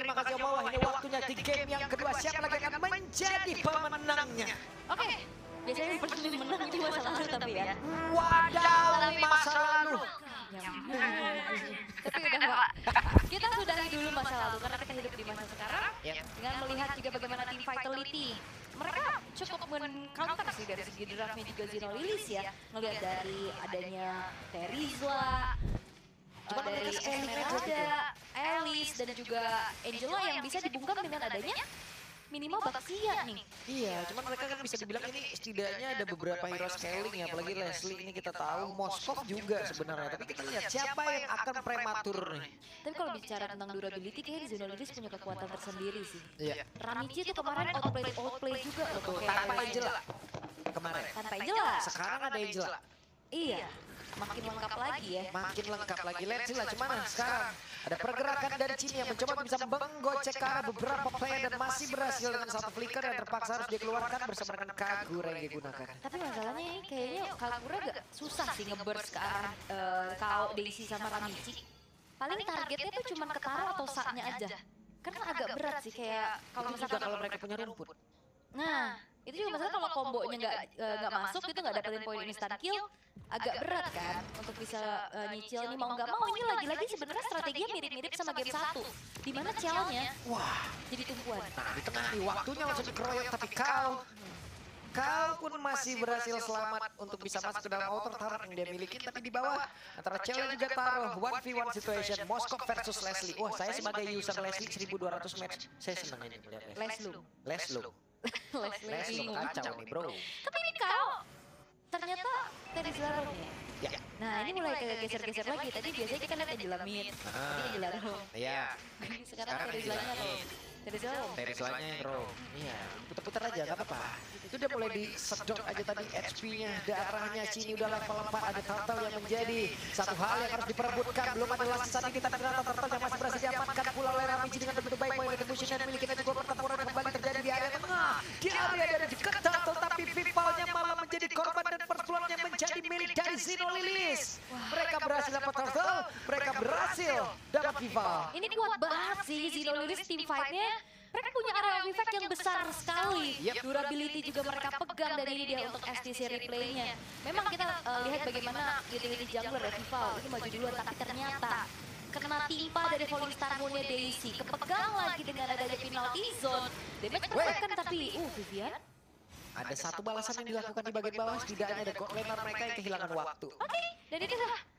terima kasih Om Wawah. Ini waktunya di game yang kedua. Siapa lagi akan menjadi pemenangnya? Oke, biasanya yang paling menang itu masa lalu tapi ya. Wadaw, masa lalu. Tapi udah Pak, kita sudahi dulu masa lalu karena kita hidup di masa sekarang. Dengan melihat juga bagaimana tim Vitality. Mereka cukup men-counter sih dari segi draftnya juga Zeno Lilis ya. Ngelihat dari adanya Terizla, dari Esmeralda, Alice, dan juga Angela yang bisa dibungkam dengan adanya minimal Baxia nih. Iya, cuman mereka kan bisa dibilang ini setidaknya ada beberapa hero scaling ya, apalagi Leslie ini kita tahu, Moskov juga sebenarnya. Tapi kita lihat siapa yang akan prematur nih. Tapi kalau bicara tentang durability, kayaknya Zeno Lilis punya kekuatan tersendiri sih. Iya. Ramichi itu kemarin outplay juga loh. Tanpa Angela kemarin. Tanpa Angela. Sekarang ada Angela. Iya, makin lengkap lagi ya. Makin lengkap lagi. Let's see lah cuman sekarang ada pergerakan dari Cini yang mencoba bisa menggocek ke arah beberapa player dan masih berhasil dengan satu flicker yang terpaksa harus dikeluarkan bersama dengan Kagura yang digunakan. Tapi masalahnya ini kayaknya Kagura agak susah sih nge-burst ke arah Kao, Daisy sama Ramichi. Paling targetnya tuh cuma ketara atau saknya aja. Karena agak berat sih kayak kalau misalkan kalau mereka punya rumput. Nah, itu juga masalah kalau kombonya nggak masuk itu nggak dapetin poin instant kill, agak berat kan untuk bisa nyicil nih mau nggak mau. Ini lagi-lagi sebenarnya strateginya mirip-mirip sama game 1 di mana Cialnya jadi tumpuan. Nah di tengah nih waktunya langsung dikeroyok tapi Kau pun masih berhasil selamat untuk bisa masuk ke dalam outer turret yang dia miliki, tapi di bawah antara Cial juga taruh 1v1 situation Moskov versus Leslie. Wah, saya sebagai user Leslie 1200 match saya senang ini melihat Leslie Leslie kacau nih bro. Tapi ini Kao ternyata Terizla Room ya? Nah ini mulai geser-geser lagi. Tadi biasanya kita lihat Angela Mid, tadi Angela Room. Iya. Sekarang Terizlanya Room. Terizlanya Room. Iya, putar-putar aja gak apa-apa. Itu udah mulai disedot aja tadi HP-nya, darahnya Cini udah level 4. Ada Turtle yang menjadi satu hal yang harus diperebutkan. Belum ada last saat ini, tapi ternyata Turtle yang masih berhasil diamankan pula oleh Ramichi dengan begitu baik. Poin retribution yang dimilikinya juga pertempuran yang kembali terjadi di area tengah. Di area dari dekat Turtle, tapi Vivalnya malah menjadi korban dan first blood-nya menjadi milik dari Zeno Lilis. Mereka berhasil dapat Turtle, mereka berhasil dapat Vival. Ini kuat banget sih Zeno Lilis tim fight-nya. Mereka punya area effect yang besar sekali. Durability juga mereka pegang dan ini dia untuk STC replay-nya. Memang kita lihat bagaimana utility jungler ya Vival. Ini maju duluan tapi ternyata kena timpa dari Falling Star Moon-nya Daisy. Kepegang lagi dengan adanya penalty zone. Damage tertekan tapi Vivian. Ada satu balasan yang dilakukan di bagian bawah, setidaknya ada god laner mereka yang kehilangan waktu. Oke, dan itu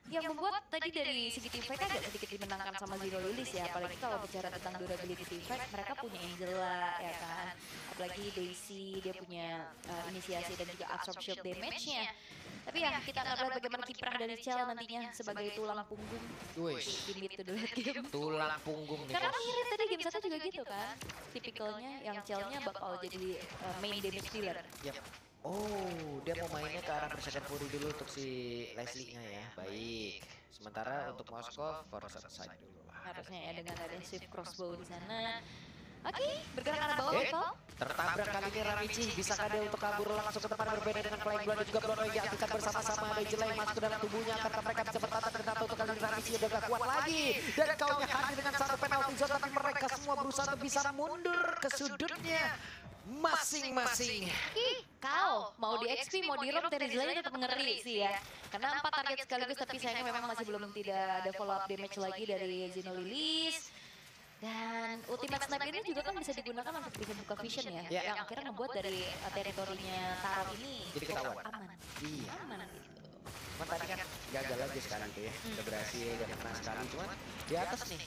yang membuat tadi dari segi team fight agak sedikit dimenangkan sama Zeno Lilis ya. Apalagi kalau bicara tentang durability team fight, mereka punya Angela ya kan. Apalagi Daisy, dia punya inisiasi dan juga absorb shield damage-nya. Tapi ya kita akan lihat bagaimana kiprah dari Cial nantinya sebagai tulang punggung di mid to the late game. Tulang punggung nih. Karena mirip tadi game 1 juga gitu kan. Tipikalnya yang Cialnya bakal jadi main damage dealer. Oh, dia mau mainnya ke arah Berserker Fury dulu untuk si Leslie-nya ya. Baik. Sementara untuk Moskov, force side dulu lah. Harusnya ya dengan ada shift crossbow di sana. Oke, bergerak arah bawah Vival. Tertabrak kali ini Ramichi, bisakah dia untuk kabur langsung ke depan berbeda dengan Flying Blood dan juga Blood yang diaktifkan bersama-sama. Ada Angela yang masuk ke dalam tubuhnya, akankah mereka bisa bertahan ternyata untuk kali ini Ramichi udah gak kuat lagi. Dan kaunya hadir dengan satu penalti zone, tapi mereka semua berusaha untuk bisa mundur ke sudutnya masing-masing. Kau mau di XP mau di ROM Terizlanya tetap ngeri sih ya. Karena 4 target sekaligus tapi sayangnya memang masih belum tidak ada follow up damage lagi dari Zeno Lilis. Dan ultimate snipe ini juga kan bisa digunakan untuk bisa buka vision ya. Yang akhirnya membuat dari teritorinya Taro ini jadi ketahuan. Aman. Iya. Aman gitu. Cuman tadi kan gagal aja sekali itu ya. Udah berhasil dan kena sekali. Cuman di atas nih.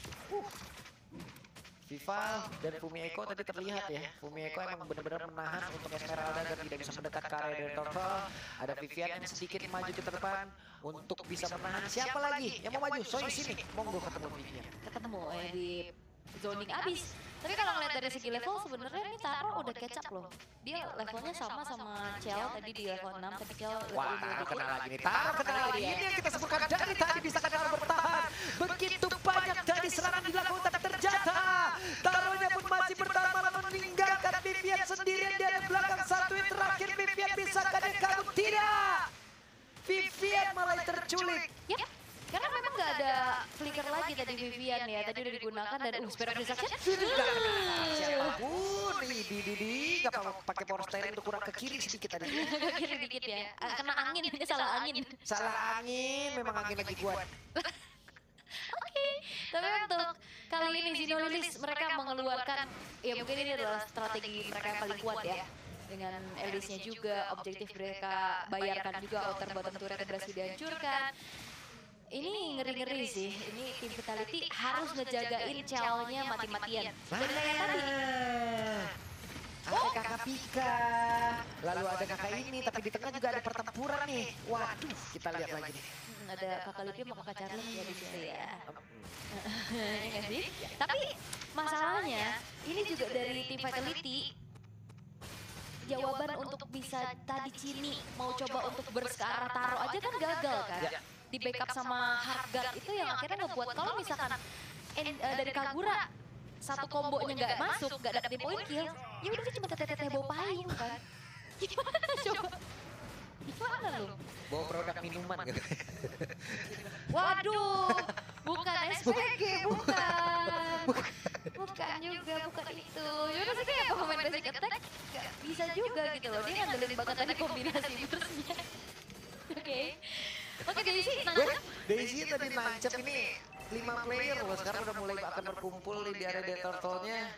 Vival dan Fumieko tadi terlihat ya. Fumieko emang benar-benar menahan untuk Esmeralda agar tidak bisa mendekat ke area dari Turtle. Ada Vivian yang sedikit maju ke depan untuk bisa menahan. Siapa lagi yang mau maju? Soy sini. Monggo ketemu Vivian. Ketemu di zoning abis. Tapi kalau ngeliat dari segi level sebenarnya ini Taro udah kecap loh. Dia levelnya sama Ciel tadi di level 6 tapi Ciel wah, Taro kena lagi nih. Taro kena lagi. Ini yang kita sebutkan dari tadi bisa Taro bertahan. Begitu banyak dari serangan dilakukan tapi ternyata Taronya pun masih bertahan malah meninggalkan Vivian sendirian di area belakang. Satu yang terakhir Vivian bisakah dia kabur? Tidak. Vivian malah terculik. Yap. Karena memang nggak ada flicker flicker lagi tadi Vivian ya. Tadi udah digunakan dan Spirit of Destruction. Siapapun di nggak apa pakai power steering untuk kurang ke kiri sedikit tadi. Ke kiri dikit ya. Kena angin, ini salah angin. Salah angin, memang angin lagi kuat. Oke, tapi untuk kali ini Zino Lilis mereka mengeluarkan, ya mungkin ini adalah strategi mereka yang paling kuat ya. Dengan Elisnya juga, objektif mereka bayarkan juga, outer bottom turret berhasil dihancurkan. Ini ngeri-ngeri sih, ini tim Vitality harus ngejagain Chell-nya mati-matian. Dan kayak tadi, Ada kakak Pika, lalu ada kakak ini, tapi di tengah juga ada pertempuran nih. Waduh, kita lihat lagi nih. ada kakak Lipi sama kakak Charlie ya di situ ya. Iya nggak sih? Tapi masalahnya, ini juga dari tim Vitality, jawaban untuk bisa tadi Cini mau coba untuk burst ke arah Taro aja kan gagal kan. Di backup sama Hardguard itu yang akhirnya ngebuat kalau misalkan dari Kagura satu kombonya nggak masuk, nggak dapetin poin kill, ya udah cuma teteh-teteh bawa payung kan. Gimana coba? Gimana lu? Bawa produk minuman gitu. Waduh, bukan SPG, bukan. Bukan juga, bukan itu. Yaudah sih kayak pemain basic attack gak bisa juga gitu loh. Dia ngandelin banget tadi kombinasi burstnya. Oke, Daisy nangkep. Daisy tadi nancep ini 5 player loh, sekarang udah mulai akan berkumpul di area turtle-nya.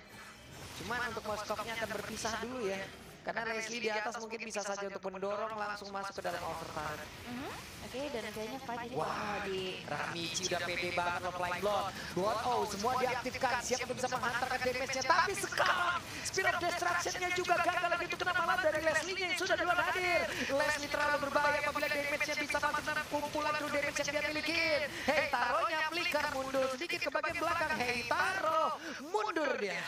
Cuman untuk Moskoknya akan berpisah dulu ya. Karena Leslie di atas mungkin bisa saja untuk mendorong langsung masuk ke dalam overtime. Oke, dan kayaknya fight ini Wah, di Ramichi udah pede banget loh Flying Blood. Semua diaktifkan, siap untuk bisa menghantarkan damage-nya. Tapi sekarang Spirit of Destruction-nya juga gagal lagi. Itu kena malah dari Leslie-nya yang sudah duluan hadir. Leslie terlalu berbahaya apabila damage-nya bisa masuk dalam kumpulan true damage yang dia miliki. Hey Taro-nya flicker mundur sedikit ke bagian belakang. Hey Taro, mundur dia.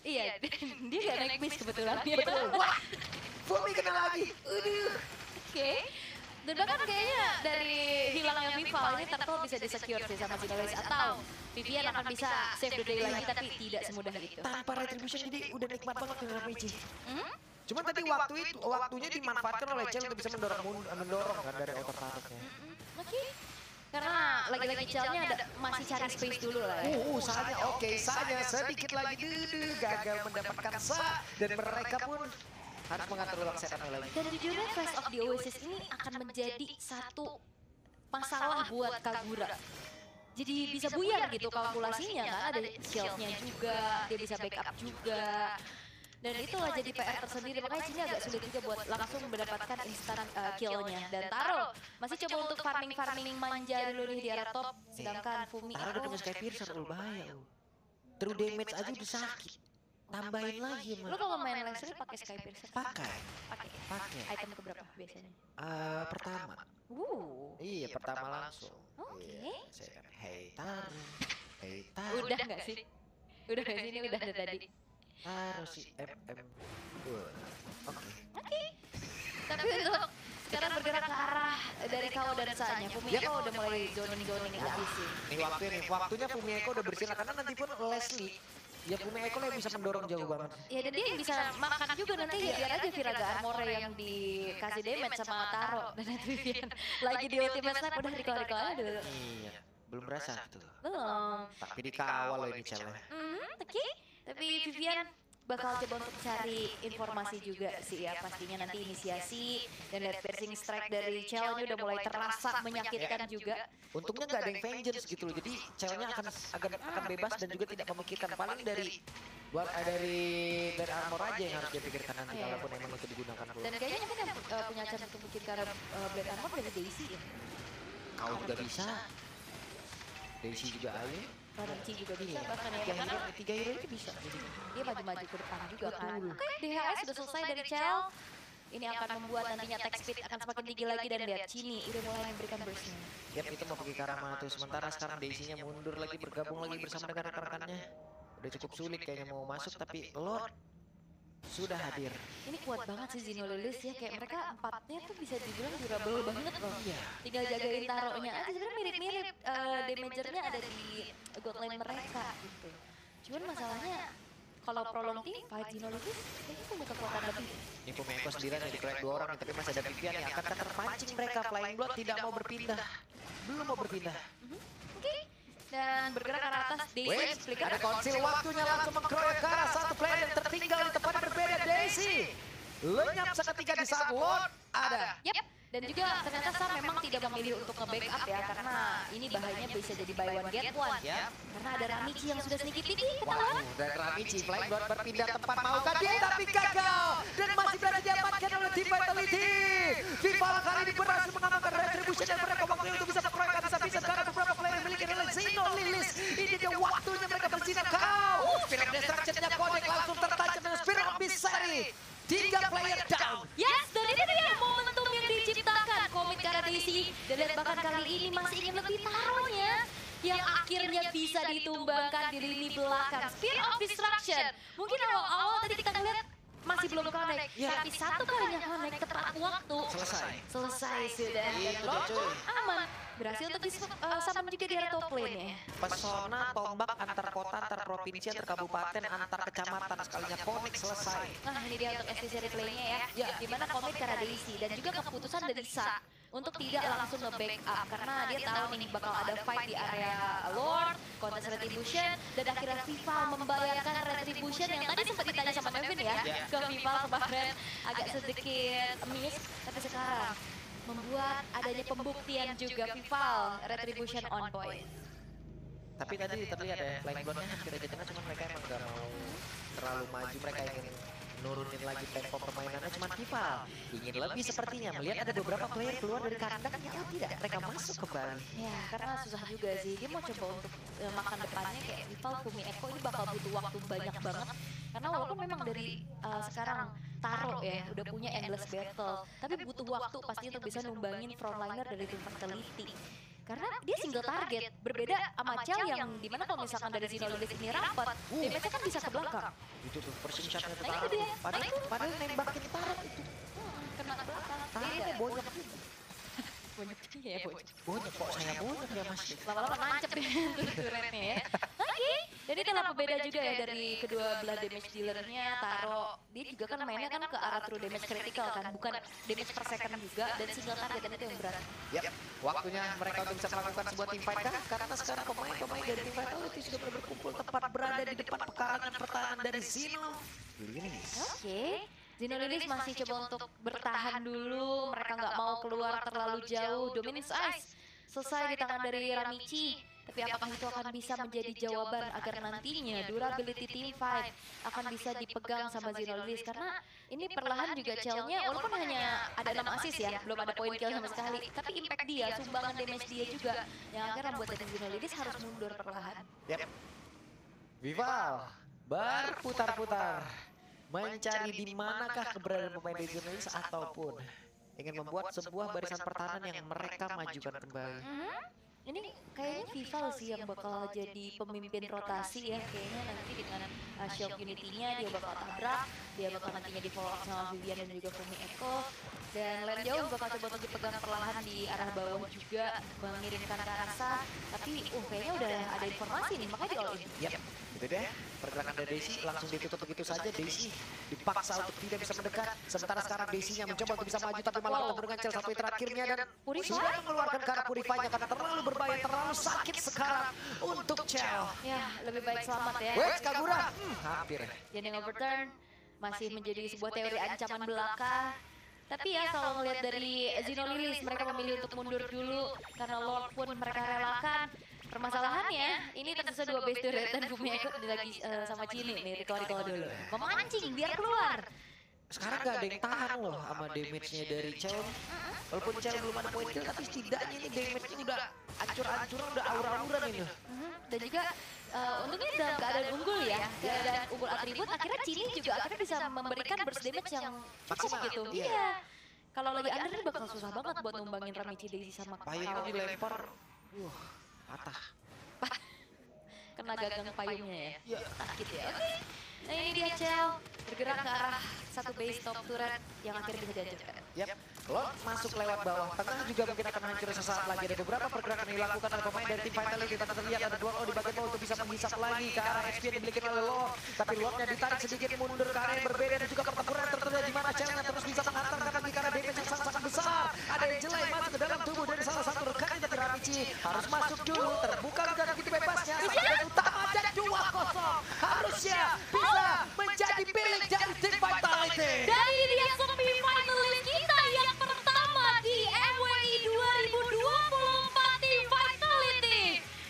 Iya, dia gak naik miss kebetulan. Betul. Wah, Fumi kena lagi. Oke. Dan bahkan kayaknya dari hilangnya Vival ini Turtle bisa di-secure sih sama Zinolis. Atau Vivian akan bisa save the day lagi tapi tidak semudah itu. Tanpa retribution jadi udah nikmat banget dengan Ramichi. Cuman tadi waktunya dimanfaatkan oleh Chell untuk bisa mendorong kan dari outer turret-nya. Oke. Karena lagi-lagi Chell-nya masih cari space dulu lah ya. Saatnya oke, saatnya sedikit lagi gagal mendapatkan dan mereka pun harus mengatur ulang setup lagi. Dan jujurnya Clash of the Oasis ini akan menjadi satu masalah buat Kagura. Jadi bisa buyar gitu kalkulasinya kan, ada shield-nya juga, dia bisa backup juga. Dan itulah jadi PR tersendiri, makanya Cini agak sulit juga buat langsung mendapatkan instant kill-nya. Dan Taro masih coba untuk farming manja dulu nih di arah top, sedangkan Fumi Taro udah dengan Sky Piercer, bahaya. True damage aja udah sakit. Tambahin lagi Lu kalau main Leslie pakai Sky Piercer? Pakai. Item keberapa biasanya? Pertama. Iya, pertama langsung. Oke. Hey Taro. Udah nggak sih? Udah nggak sih? Ini udah ada tadi. Harus si MM. Oke. Tapi untuk sekarang bergerak ke arah dari Kao dan Sa-nya, Fumieko udah mulai zoning abis sih. Waktunya Fumieko udah bersinar karena nanti pun Leslie. Ya Fumieko yang bisa mendorong jauh banget. Ya dan dia bisa makan juga nanti ya, biar aja Viraga Armor yang dikasih damage sama Taro. Dan nanti Vivian lagi di ultimate snap udah dikelar-kelar dulu. Iya, belum berasa tuh. Belum. Tapi dikawal loh ini challenge. Oke. Tapi Vivian bakal coba untuk cari informasi juga sih ya, pastinya nanti inisiasi dan lihat piercing strike dari Chell ini udah mulai terasa menyakitkan juga. Untungnya nggak ada yang vengeance gitu loh, jadi Chell-nya akan bebas dan juga tidak memikirkan, paling dari armor aja yang harus dia pikirkan nanti kalaupun emang itu digunakan. Dan kayaknya mungkin yang punya chance untuk memikirkan blade armor dari Daisy ya. Kau juga bisa. Daisy juga ayo. Ramichi juga bisa bahkan ya, karena 3 hero itu bisa. dia maju-maju ke depan juga kan. Oke, DHS sudah selesai dari Chell. Ini akan membuat nantinya attack speed akan semakin tinggi lagi dan lihat Cini udah mulai memberikan burstnya. Yap, itu mau pergi ke arah mana tuh. Sementara sekarang Daisy-nya mundur lagi, bergabung lagi bersama dengan rekan-rekannya. Udah cukup sulit kayaknya mau masuk, tapi Lord sudah hadir. Ini kuat banget sih Zino Lilis ya, kayak mereka empatnya tuh bisa dibilang durable banget loh. Tinggal jagain Taro-nya aja, sebenarnya mirip-mirip damagernya ada di god lane mereka gitu. Cuman masalahnya kalau prolong team fight Zino Lilis kayaknya punya kekuatan lebih. Ini Fumieko sendirian yang dikeroyok 2 orang, tapi masih ada Vivian yang akan terpancing mereka. Flying Blood tidak mau berpindah. belum mau berpindah. Oke. Dan bergerak ke arah atas, Daisy Wait, Flicker. ada konsil waktunya langsung mengkroyok ke arah satu player yang tertinggal di tempat yang berbeda, Daisy. Lenyap seketika di saat Lord ada. Yap. Dan juga ternyata Sam memang tidak memilih untuk nge-backup ya, karena ini bahayanya bisa jadi buy one get one. Yap. Karena ada Ramichi yang sudah sedikit tinggi ketahuan. Waduh, dan Ramichi Flame Blood berpindah tempat maukah dia tapi gagal. Dan masih berhasil diamankan oleh tim Vitality. Vival kali ini berhasil mengamankan Retribution dan mereka waktunya untuk bisa mengkroyok habis-habisan karena beberapa player yang dimiliki oleh Zeno Lilis. Ini dia waktunya mereka bersinar kau. Spirit Destruction-nya Connect langsung tertancap dengan Spirit of Misery. 3 player down. Yes, dan ini dia momentum yang diciptakan komit karena Daisy. Dan lihat bahkan kali ini masih ingin lebih taruhnya. Yang akhirnya bisa ditumbangkan di lini belakang. Spirit of Destruction. Mungkin awal-awal tadi kita ngeliat masih belum connect. Tapi satu kalinya connect tepat waktu. Selesai sudah. Dan Lord pun aman. Berhasil untuk sama juga di area top lane ya. Pesona tombak antar kota, antar provinsi, antar kabupaten, antar kecamatan sekalinya Connect selesai. Nah ini dia untuk STC replaynya ya. Dimana komit karena Daisy dan juga keputusan dari Sa untuk tidak langsung nge-backup karena dia tahu nih bakal ada fight di area Lord, kontes Retribution, dan akhirnya Vival membayarkan Retribution yang tadi sempat ditanya sama Nevin ya ke Vival kemarin agak sedikit miss, tapi sekarang membuat adanya pembuktian juga Vival Retribution on point. Tapi tadi terlihat ya, Flame Blood-nya hampir aja tengah, cuma mereka emang gak mau terlalu maju, mereka ingin nurunin lagi tempo permainannya, cuma Vival ingin lebih sepertinya, melihat ada beberapa player keluar dari kandang, ya tidak, mereka masuk kembali. Ya, karena susah juga sih, dia mau coba untuk makan depannya kayak Vival, Fumi Echo ini bakal butuh waktu banyak banget. Karena walaupun memang dari sekarang Taro ya, udah punya endless battle, tapi butuh waktu pasti untuk bisa numbangin frontliner dari tim Vitality. Karena dia single target, berbeda sama Chell yang dimana kalau misalkan dari Zeno Lilis ini rapat, damage-nya kan bisa ke belakang. Itu tuh, persin shot-nya tuh Nah, itu Taro. dia. Padahal nembakin Taro itu. Kena ke belakang. Taro banyak juga. Banyak juga ya, banyak. Banyak kok, saya banyak ya mas. Lama-lama nancep ya turretnya ya. Oke, dan ini adalah pembeda juga ya dari kedua belah damage dealernya. Taro, dia juga kan mainnya kan ke arah true damage critical kan, bukan damage per second juga, dan single target, dan itu yang berat. Yap, waktunya mereka untuk bisa melakukan sebuah team fight kan? Karena sekarang pemain-pemain dari tim Vitality sudah berkumpul tepat berada di depan pekarangan pertahanan dari Zeno Lilis. Oke, Zeno Lilis masih coba untuk bertahan dulu, mereka nggak mau keluar terlalu jauh. Dominance Ice selesai di tangan dari Ramichi. Tapi apakah itu akan bisa menjadi jawaban agar nantinya durability team fight akan bisa dipegang sama Zeno Lilis? Karena ini perlahan juga Chell-nya walaupun hanya ada 6 assist ya, belum ada poin kill sama sekali. Tapi impact dia, sumbangan damage dia juga yang akhirnya membuat dari Zeno Lilis harus mundur perlahan. Yap. Vival berputar-putar mencari di manakah keberadaan pemain dari Zeno Lilis ataupun ingin membuat sebuah barisan pertahanan yang mereka majukan kembali. Ini kayaknya Vival sih yang bakal jadi pemimpin rotasi ya, kayaknya nanti dengan Shock Unity-nya dia bakal tabrak, dia bakal nantinya di follow up sama Vivian dan juga Fumi Echo, dan lane jauh bakal coba untuk dipegang perlahan di arah bawah juga, mengirimkan ke arah Sa, tapi kayaknya udah ada informasi nih, makanya di all in. Yap, itu deh, pergerakan dari Daisy langsung ditutup begitu saja. Daisy dipaksa untuk tidak bisa mendekat, sementara sekarang Daisy-nya mencoba untuk bisa maju tapi malah ketemu dengan Chell sampai terakhirnya dan sudah mengeluarkan ke arah Purify-nya karena terlalu berbahaya, terlalu sakit sekarang untuk Chell. Ya, lebih baik selamat ya. Wait, Kagura, hampir. Jadi overturn masih menjadi sebuah teori ancaman belaka. Tapi ya kalau ngelihat dari Zeno Lilis, mereka memilih untuk mundur dulu karena Lord pun mereka relakan. Permasalahannya, ini tersisa 2 base turret dan Fumi Echo lagi sama Cini nih, ritual dulu. Memancing biar keluar. Sekarang gak ada yang tahan loh sama damage-nya dari Chell. Walaupun Chell belum ada poin kill, tapi setidaknya ini damage-nya udah ancur-ancuran, udah aura-auran ini. Dan juga untungnya dalam keadaan unggul ya, keadaan unggul atribut, akhirnya Cini juga akhirnya bisa memberikan burst damage yang cukup gitu. Iya. Kalau lagi under ini bakal susah banget buat numbangin Ramichi Daisy sama Payungnya dilempar, patah. Kena gagang payungnya Ya. ya, sakit ya. Oke. Nah ini dia Chell bergerak ke arah satu base top turret yang akhirnya bisa dihancurkan. Yap, Lord masuk lewat bawah tengah juga mungkin akan hancur sesaat lagi. Ada beberapa pergerakan yang dilakukan oleh pemain dari tim Vitality. Kita terlihat ada 2 di bagian bawah untuk bisa menghisap lagi ke arah XP yang dimiliki oleh Lord. Tapi Lordnya ditarik sedikit mundur ke arah yang berbeda dan juga pertempuran tertunda di mana Chellnya terus bisa menghantarkan lagi karena damage yang sangat besar. Ada yang jelek masuk ke dalam tubuh dari salah satu rekannya, tapi Amici harus masuk dulu, terbuka dengan begitu bebasnya. Sasaran utama dan 2-0 harusnya bisa menjadi milik dari tim Vitality. Dan ini dia semi-finalis kita yang pertama di MWI 2024 Tim Vitality.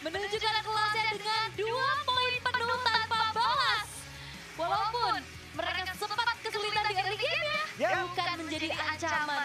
Menunjukkan kelasnya dengan 2 poin penuh tanpa balas. Walaupun mereka sempat kesulitan di early game-nya, bukan menjadi ancaman